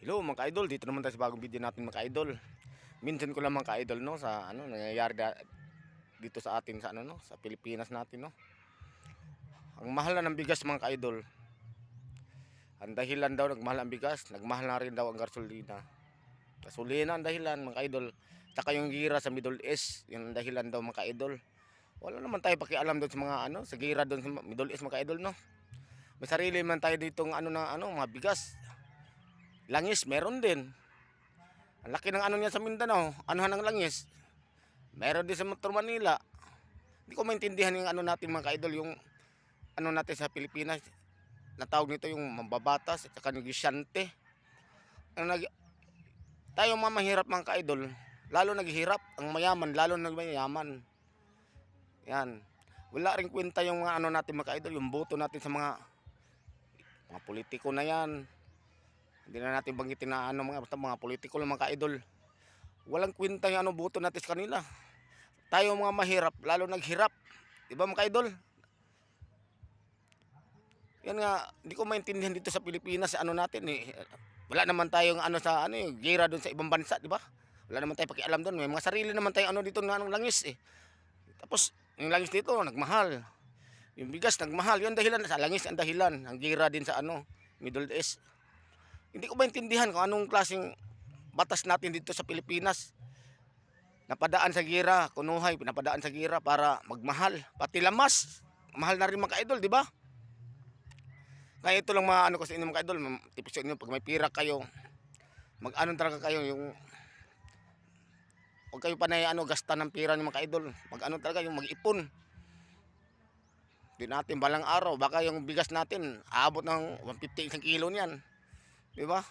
Hello mga ka-idol, dito naman tayo sa bagong video natin mga ka-idol. Minsan ko lang mga ka-idol no sa nangyayari dito sa atin sa sa Pilipinas natin no. Ang mahal na ng bigas mga ka-idol. Ang dahilan daw nagmahal ang bigas, nagmahal na rin daw ang gasolina. Gasolina ang dahilan mga ka-idol. Tsaka yung gira sa Middle East, yung dahilan daw mga ka-idol. Wala naman tayo pakialam doon sa mga sa gira doon sa Middle East mga ka-idol no. May sarili man tayo ditong mga bigas. Langis meron din. Ang laki ng niya sa Mindanao, anuhan ng langis. Meron din sa Metro Manila. Hindi ko maintindihan yung natin mga ka-idol, yung natin sa Pilipinas. Natawag nito yung mambabatas at saka negosyante. Tayo mga mahirap mga ka-idol, lalo naghihirap. Ang mayaman, lalo nagmayaman. Yan. Wala rin kwenta yung mga natin mga ka-idol, yung boto natin sa mga politiko na yan. Hindi na natin banggitin na basta mga politiko lang mga ka-idol. Walang kwenta yung boto natin sa kanila. Tayo mga mahirap, lalo naghirap. Diba mga ka-idol? Yan nga, hindi ko maintindihan dito sa Pilipinas natin eh. Wala naman tayong gira doon sa ibang bansa, di ba? Wala naman tayong pakialam doon. May mga sarili naman tayong dito na langis eh. Tapos, yung langis dito, nagmahal. Yung bigas, nagmahal. Yung dahilan, sa langis ang dahilan. Ang gira din sa Middle East. Hindi ko maintindihan kung anong klaseng batas natin dito sa Pilipinas. Napadaan sa gira, kunuhay, pinapadaan sa gira para magmahal. Pati lamas, mahal na rin mga ka-idol, di ba? Kaya ito lang ko sa inyo mga ka-idol, tipos sa inyo, pag may pira kayo, talaga kayo, yung huwag kayo panay gasta ng pira ng mga ka-idol. Talaga yung mag-ipon. Di natin balang araw, baka yung bigas natin aabot ng 150 isang kilo niyan. Di ba?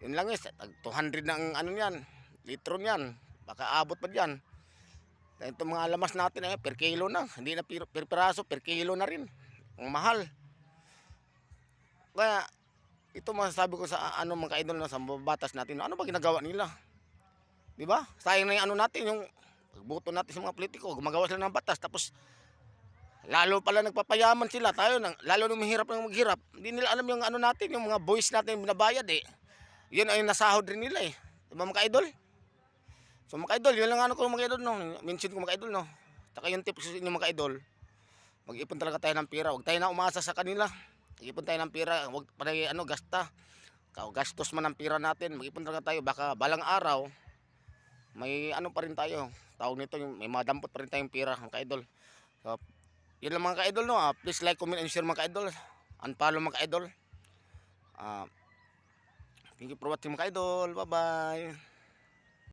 Yun lang 200 ng niyan, litro niyan. Baka abot pa diyan. Ito mga lamas natin per kilo na, hindi na per piraso, per kilo na rin. Ang mahal. Kaya ito masasabi ko sa mga ka-idol na sa batas natin, ano ba ginagawa nila? 'Di ba? Sayang na yung natin, yung pagboto natin sa mga politiko, gumagawa sila ng batas tapos lalo pala nagpapayaman sila. Tayo lalo nung mahirap nang maghirap. Hindi nila alam yung natin, yung mga boys natin binabayad eh. Yun ay nasahod rin nila eh. Diba mga ka-idol? So mga ka-idol, yun lang ko mga ka-idol no. Mention ko mga ka-idol no. Taka yung tips sa inyo mga ka-idol. Mag-ipon talaga tayo ng pera. Huwag tayo na umasa sa kanila. Mag-ipon tayo ng pera. Huwag panay gasta. Gastos man ang pera natin. Mag-ipon talaga tayo. Baka balang araw, may pa rin tayo. Tawag nito, may mga dampot pa rin tayong pera mga ka-idol. So, yun lang mga ka-idol no. Please like, comment, and share mga ka-idol. Unfollow mga ka-idol. Thank you for watching mga ka-idol. Bye bye.